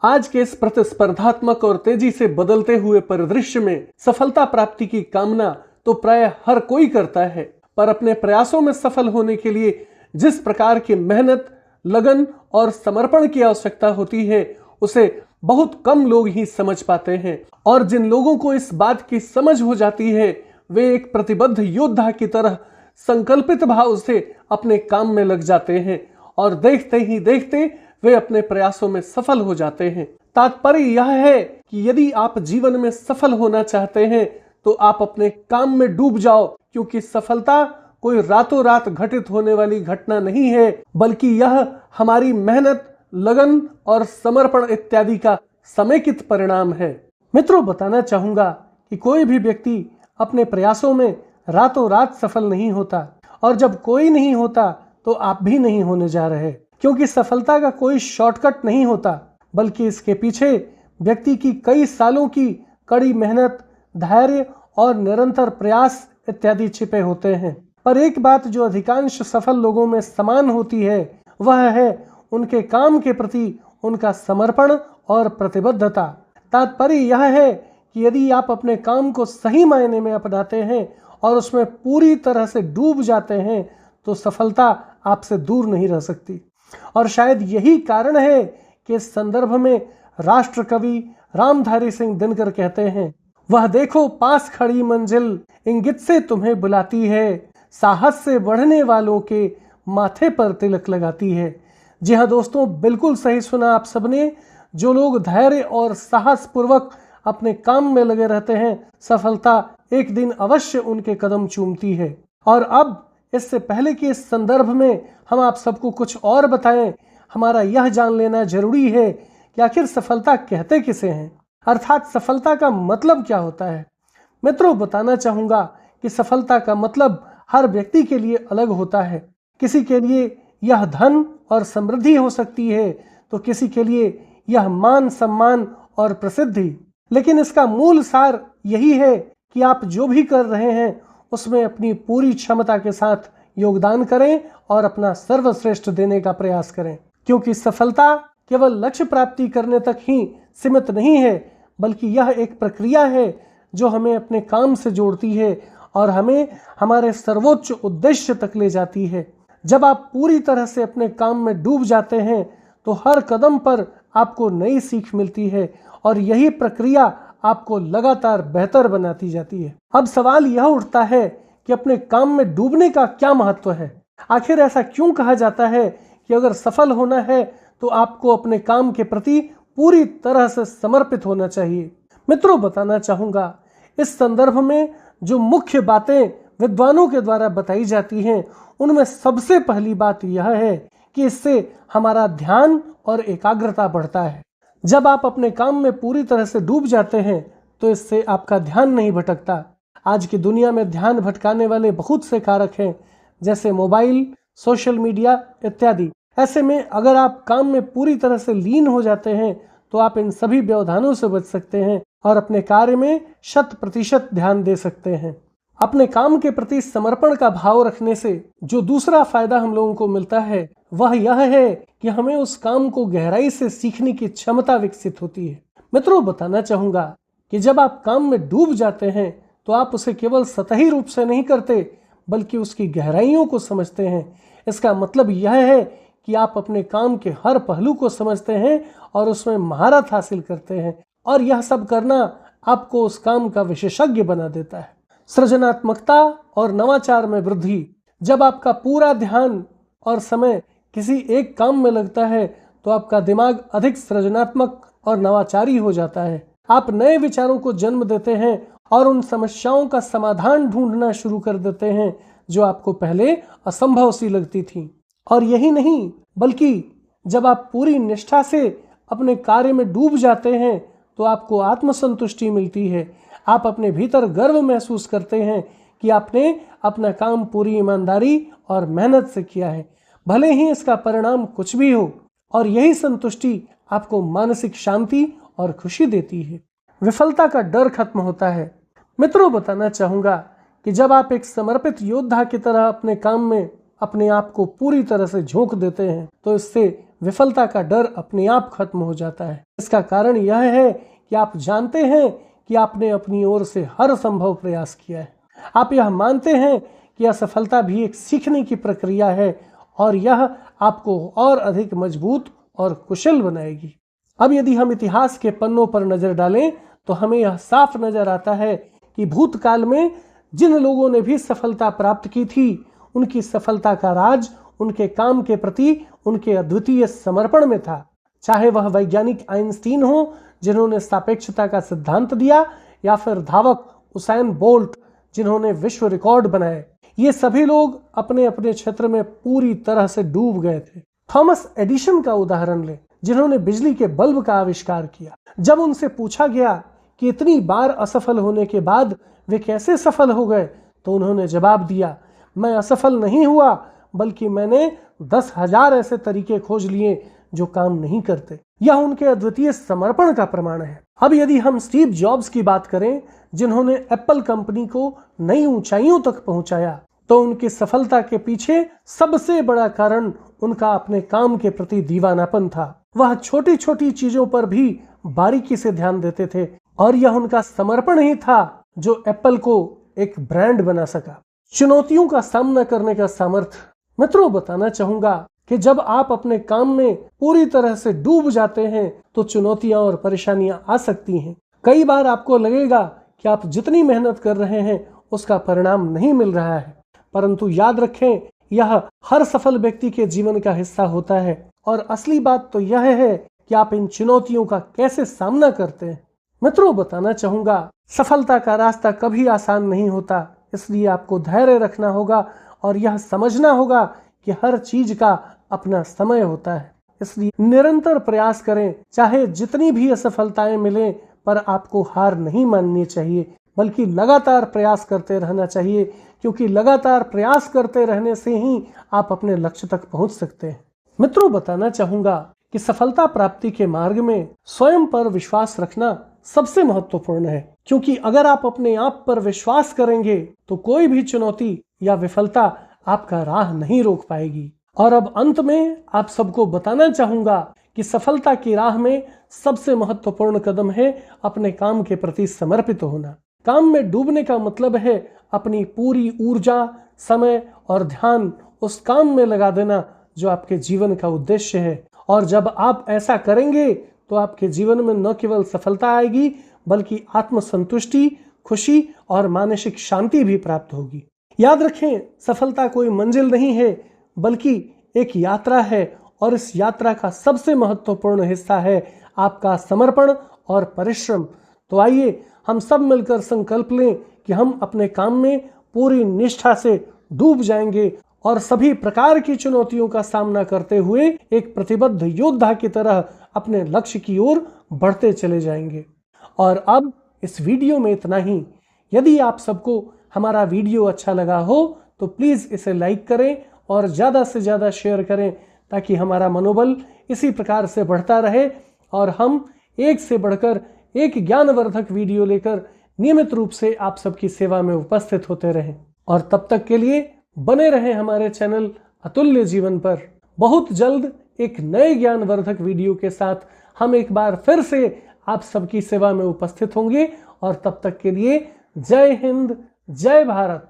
आज के इस प्रतिस्पर्धात्मक और तेजी से बदलते हुए परिदृश्य में सफलता प्राप्ति की कामना तो प्राय हर कोई करता है, पर अपने प्रयासों में सफल होने के लिए जिस प्रकार की मेहनत, लगन और समर्पण की आवश्यकता होती है, उसे बहुत कम लोग ही समझ पाते हैं। और जिन लोगों को इस बात की समझ हो जाती है, वे एक प्रतिबद्ध योद्धा की तरह संकल्पित भाव से अपने काम में लग जाते हैं और देखते ही देखते वे अपने प्रयासों में सफल हो जाते हैं। तात्पर्य यह है कि यदि आप जीवन में सफल होना चाहते हैं तो आप अपने काम में डूब जाओ, क्योंकि सफलता कोई रातों रात घटित होने वाली घटना नहीं है, बल्कि यह हमारी मेहनत, लगन और समर्पण इत्यादि का समेकित परिणाम है। मित्रों, बताना चाहूंगा कि कोई भी व्यक्ति अपने प्रयासों में रातों रात सफल नहीं होता, और जब कोई नहीं होता तो आप भी नहीं होने जा रहे, क्योंकि सफलता का कोई शॉर्टकट नहीं होता, बल्कि इसके पीछे व्यक्ति की कई सालों की कड़ी मेहनत, धैर्य और निरंतर प्रयास इत्यादि छिपे होते हैं। पर एक बात जो अधिकांश सफल लोगों में समान होती है, वह है उनके काम के प्रति उनका समर्पण और प्रतिबद्धता। तात्पर्य यह है कि यदि आप अपने काम को सही मायने में अपनाते हैं और उसमें पूरी तरह से डूब जाते हैं, तो सफलता आपसे दूर नहीं रह सकती। और शायद यही कारण है कि इस संदर्भ में राष्ट्र कवि रामधारी सिंह दिनकर कहते हैं, वह देखो पास खड़ी मंजिल इंगित से तुम्हें बुलाती है, साहस से बढ़ने वालों के माथे पर तिलक लगाती है। जी हाँ दोस्तों, बिल्कुल सही सुना आप सबने। जो लोग धैर्य और साहस पूर्वक अपने काम में लगे रहते हैं, सफलता एक दिन अवश्य उनके कदम चूमती है। और अब इससे पहले कि इस संदर्भ में हम आप सबको कुछ और बताएं, हमारा यह जान लेना जरूरी है कि आखिर सफलता कहते किसे हैं, अर्थात सफलता का मतलब क्या होता है। मित्रों, बताना चाहूंगा कि सफलता का मतलब हर व्यक्ति के लिए अलग होता है। किसी के लिए यह धन और समृद्धि हो सकती है, तो किसी के लिए यह मान, सम्मान और प्रसिद्धि। लेकिन इसका मूल सार यही है कि आप जो भी कर रहे हैं उसमें अपनी पूरी क्षमता के साथ योगदान करें और अपना सर्वश्रेष्ठ देने का प्रयास करें, क्योंकि सफलता केवल लक्ष्य प्राप्ति करने तक ही सीमित नहीं है, बल्कि यह एक प्रक्रिया है जो हमें अपने काम से जोड़ती है और हमें हमारे सर्वोच्च उद्देश्य तक ले जाती है। जब आप पूरी तरह से अपने काम में डूब जाते हैं तो हर कदम पर आपको नई सीख मिलती है और यही प्रक्रिया आपको लगातार बेहतर बनाती जाती है। अब सवाल यह उठता है कि अपने काम में डूबने का क्या महत्व है। आखिर ऐसा क्यों कहा जाता है कि अगर सफल होना है तो आपको अपने काम के प्रति पूरी तरह से समर्पित होना चाहिए। मित्रों, बताना चाहूंगा इस संदर्भ में जो मुख्य बातें विद्वानों के द्वारा बताई जाती हैं, उनमें सबसे पहली बात यह है कि इससे हमारा ध्यान और एकाग्रता बढ़ता है। जब आप अपने काम में पूरी तरह से डूब जाते हैं तो इससे आपका ध्यान नहीं भटकता। आज की दुनिया में ध्यान भटकाने वाले बहुत से कारक हैं, जैसे मोबाइल, सोशल मीडिया इत्यादि। ऐसे में अगर आप काम में पूरी तरह से लीन हो जाते हैं तो आप इन सभी व्यवधानों से बच सकते हैं और अपने कार्य में 100% ध्यान दे सकते हैं। अपने काम के प्रति समर्पण का भाव रखने से जो दूसरा फायदा हम लोगों को मिलता है, वह यह है कि हमें उस काम को गहराई से सीखने की क्षमता विकसित होती है। मित्रों, बताना चाहूंगा कि जब आप काम में डूब जाते हैं तो आप उसे केवल सतही रूप से नहीं करते, बल्कि उसकी गहराइयों को समझते हैं। इसका मतलब यह है कि आप अपने काम के हर पहलू को समझते हैं और उसमें महारत हासिल करते हैं, और यह सब करना आपको उस काम का विशेषज्ञ बना देता है। सृजनात्मकता और नवाचार में वृद्धि। जब आपका पूरा ध्यान और समय किसी एक काम में लगता है तो आपका दिमाग अधिक सृजनात्मक और नवाचारी हो जाता है। आप नए विचारों को जन्म देते हैं और उन समस्याओं का समाधान ढूंढना शुरू कर देते हैं जो आपको पहले असंभव सी लगती थी। और यही नहीं, बल्कि जब आप पूरी निष्ठा से अपने कार्य में डूब जाते हैं तो आपको आत्मसंतुष्टि मिलती है। आप अपने भीतर गर्व महसूस करते हैं कि आपने अपना काम पूरी ईमानदारी और मेहनत से किया है, भले ही इसका परिणाम कुछ भी हो। और यही संतुष्टि आपको मानसिक शांति और खुशी देती है। विफलता का डर खत्म होता है। मित्रों, बताना चाहूंगा कि जब आप एक समर्पित योद्धा की तरह अपने काम में अपने आप को पूरी तरह से झोंक देते हैं तो इससे विफलता का डर अपने आप खत्म हो जाता है। इसका कारण यह है कि आप जानते हैं कि आपने अपनी ओर से हर संभव प्रयास किया है। आप यह मानते हैं कि असफलता भी एक सीखने की प्रक्रिया है और यह आपको और अधिक मजबूत और कुशल बनाएगी। अब यदि हम इतिहास के पन्नों पर नजर डालें तो हमें यह साफ नजर आता है कि भूतकाल में जिन लोगों ने भी सफलता प्राप्त की थी, उनकी सफलता का राज उनके काम के प्रति उनके अद्वितीय समर्पण में था। चाहे वह वैज्ञानिक आइंस्टीन हो जिन्होंने सापेक्षता का सिद्धांत दिया, या फिर धावक उसैन बोल्ट जिन्होंने विश्व रिकॉर्ड बनाए, ये सभी लोग अपने अपने क्षेत्र में पूरी तरह से डूब गए थे। थॉमस एडिसन का उदाहरण लें, जिन्होंने बिजली के बल्ब का आविष्कार किया। जब उनसे पूछा गया कि इतनी बार असफल होने के बाद वे कैसे सफल हो गए, तो उन्होंने जवाब दिया, मैं असफल नहीं हुआ, बल्कि मैंने 10,000 ऐसे तरीके खोज लिए जो काम नहीं करते। यह उनके अद्वितीय समर्पण का प्रमाण है। अब यदि हम स्टीव जॉब्स की बात करें, जिन्होंने एप्पल कंपनी को नई ऊंचाइयों तक पहुंचाया, तो उनकी सफलता के पीछे सबसे बड़ा कारण उनका अपने काम के प्रति दीवानापन था। वह छोटी छोटी चीजों पर भी बारीकी से ध्यान देते थे और यह उनका समर्पण ही था जो एप्पल को एक ब्रांड बना सका। चुनौतियों का सामना करने का सामर्थ्य। मित्रों, बताना चाहूंगा कि जब आप अपने काम में पूरी तरह से डूब जाते हैं तो चुनौतियां और परेशानियां आ सकती हैं। कई बार आपको लगेगा कि आप जितनी मेहनत कर रहे हैं उसका परिणाम नहीं मिल रहा है, परंतु याद रखें, यह हर सफल व्यक्ति के जीवन का हिस्सा होता है। और असली बात तो यह है कि आप इन चुनौतियों का कैसे सामना करते हैं। मित्रों, बताना चाहूंगा, सफलता का रास्ता कभी आसान नहीं होता, इसलिए आपको धैर्य रखना होगा और यह समझना होगा कि हर चीज का अपना समय होता है। इसलिए निरंतर प्रयास करें, चाहे जितनी भी असफलताएं मिलें, पर आपको हार नहीं माननी चाहिए, बल्कि लगातार प्रयास करते रहना चाहिए, क्योंकि लगातार प्रयास करते रहने से ही आप अपने लक्ष्य तक पहुंच सकते हैं। मित्रों, बताना चाहूंगा कि सफलता प्राप्ति के मार्ग में स्वयं पर विश्वास रखना सबसे महत्वपूर्ण है, क्योंकि अगर आप अपने आप पर विश्वास करेंगे तो कोई भी चुनौती या विफलता आपका राह नहीं रोक पाएगी। और अब अंत में आप सबको बताना चाहूंगा कि सफलता की राह में सबसे महत्वपूर्ण कदम है अपने काम के प्रति समर्पित होना। काम में डूबने का मतलब है अपनी पूरी ऊर्जा, समय और ध्यान उस काम में लगा देना जो आपके जीवन का उद्देश्य है। और जब आप ऐसा करेंगे तो आपके जीवन में न केवल सफलता आएगी, बल्कि आत्मसंतुष्टि, खुशी और मानसिक शांति भी प्राप्त होगी। याद रखें, सफलता कोई मंजिल नहीं है, बल्कि एक यात्रा है, और इस यात्रा का सबसे महत्वपूर्ण हिस्सा है आपका समर्पण और परिश्रम। तो आइए हम सब मिलकर संकल्प लें कि हम अपने काम में पूरी निष्ठा से डूब जाएंगे और सभी प्रकार की चुनौतियों का सामना करते हुए एक प्रतिबद्ध योद्धा की तरह अपने लक्ष्य की ओर बढ़ते चले जाएंगे। और अब इस वीडियो में इतना ही। यदि आप सबको हमारा वीडियो अच्छा लगा हो तो प्लीज़ इसे लाइक करें और ज़्यादा से ज़्यादा शेयर करें, ताकि हमारा मनोबल इसी प्रकार से बढ़ता रहे और हम एक से बढ़कर एक ज्ञानवर्धक वीडियो लेकर नियमित रूप से आप सबकी सेवा में उपस्थित होते रहें। और तब तक के लिए बने रहें हमारे चैनल अतुल्य जीवन पर। बहुत जल्द एक नए ज्ञानवर्धक वीडियो के साथ हम एक बार फिर से आप सबकी सेवा में उपस्थित होंगे। और तब तक के लिए जय हिंद, जय भारत।